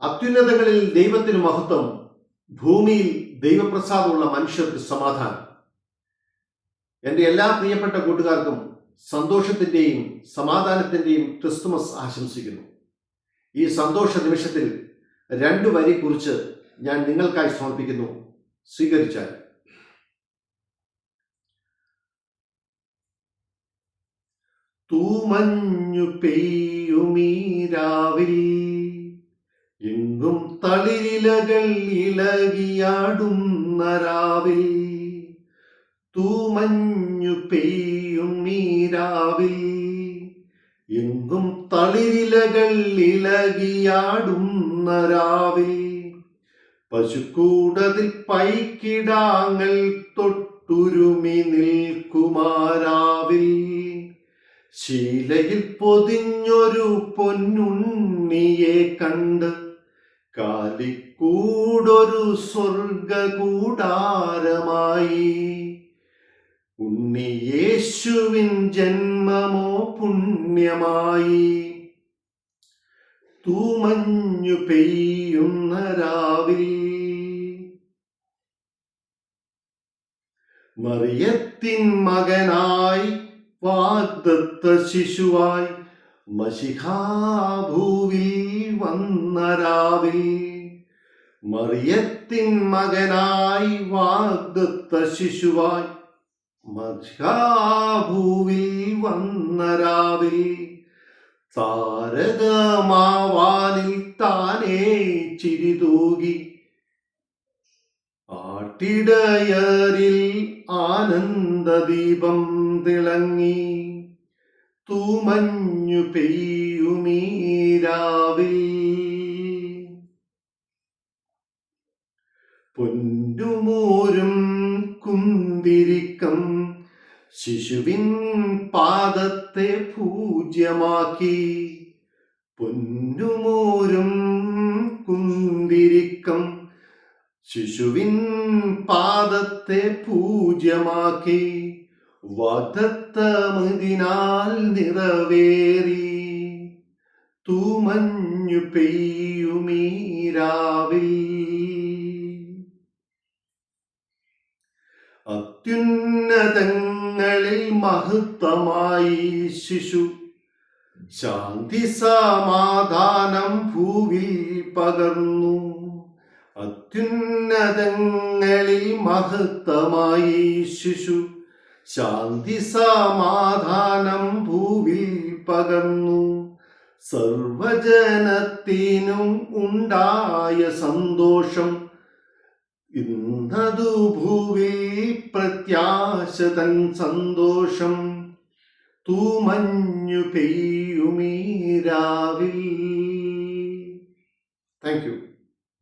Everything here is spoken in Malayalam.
അത്യുന്നതങ്ങളിൽ ദൈവത്തിന് മഹത്വം, ഭൂമിയിൽ ദൈവപ്രസാദമുള്ള മനുഷ്യർക്ക് സമാധാനം. എൻ്റെ എല്ലാ പ്രിയപ്പെട്ട കൂട്ടുകാർക്കും സന്തോഷത്തിൻ്റെയും സമാധാനത്തിൻ്റെയും ക്രിസ്തുമസ് ആശംസിക്കുന്നു. ഈ സന്തോഷ നിമിഷത്തിൽ 2 വരി കുറിച്ച് ഞാൻ നിങ്ങൾക്കായി സമർപ്പിക്കുന്നു. സ്വീകരിച്ചാൽ. തൂമഞ്ഞു പെയ്യുമീ രാവിൽ, എങ്ങും തളിരിലകൾ ഇളകിയാടുന്ന രാവിൽ. തൂമഞ്ഞു പെയ്യുമീ രാവിൽ, എങ്ങും തളിരിലകൾ ഇളകിയാടുന്ന രാവിൽ. പശുക്കൂടതിൽ പൈക്കിടാങ്ങൾ തൊട്ടുരുമി നിൽക്കുമാരാവിൽ. ശീലയിൽ പൊതിഞ്ഞൊരു പൊന്നുണ്ണിയെ കണ്ട് കാലിക്കൂടൊരു സ്വർഗകൂടാരമായി. ഉണ്ണിയേശുവിൻ ജന്മമോ പുണ്യമായി. തൂമഞ്ഞു പെയ്യുന്ന രാവിൽ, മറിയത്തിൻ മകനായി വാഗ്ദത്ത ശിശുവായി മശിഹാ ഭൂവിൽ വന്ന രാവിൽ. മറിയത്തിൻ മകനായി വാഗ്ദത്ത ശിശുവായി മശിഹാ ഭൂവിൽ വന്ന രാവിൽ. താരകമാവാനിൽ താനേ ചിരിതൂകി, ആട്ടിടയരിൽ ആനന്ദദീപം തിളങ്ങി. തൂമഞ്ഞു പെയ്യുമീ രാവിൽ, പൊന്നുമൂരും കുന്തിരിക്കം ശിശുവിൻ പാദത്തെ പൂജ്യമാക്കി. പൊന്നുമൂരും കുന്തിരിക്കം ശിശുവിൻ പാദത്തെ പൂജ്യമാക്കി. വാഗ്ദത്തമതിനാൽ നിറവേറി. തൂമഞ്ഞു പെയ്യുമീ രാവിൽ, അത്യുന്നതങ്ങളിൽ മഹത്വമായി ശിശു. ശാന്തി സമാധാനം ഭൂവിൽ പകർന്നു. അത്യുന്നതങ്ങളിൽ മഹത്വമായി ശിശു. ശാന്തി സമാധാനം ഭൂവിൽ പകർന്നു. സർവജനത്തിനും ഉണ്ടായ സന്തോഷം. ഇന്നതു ഭൂവിൽ പ്രത്യാശതൻ സന്തോഷം. തൂമഞ്ഞു പെയ്യുമീ രാവിൽ. Thank you.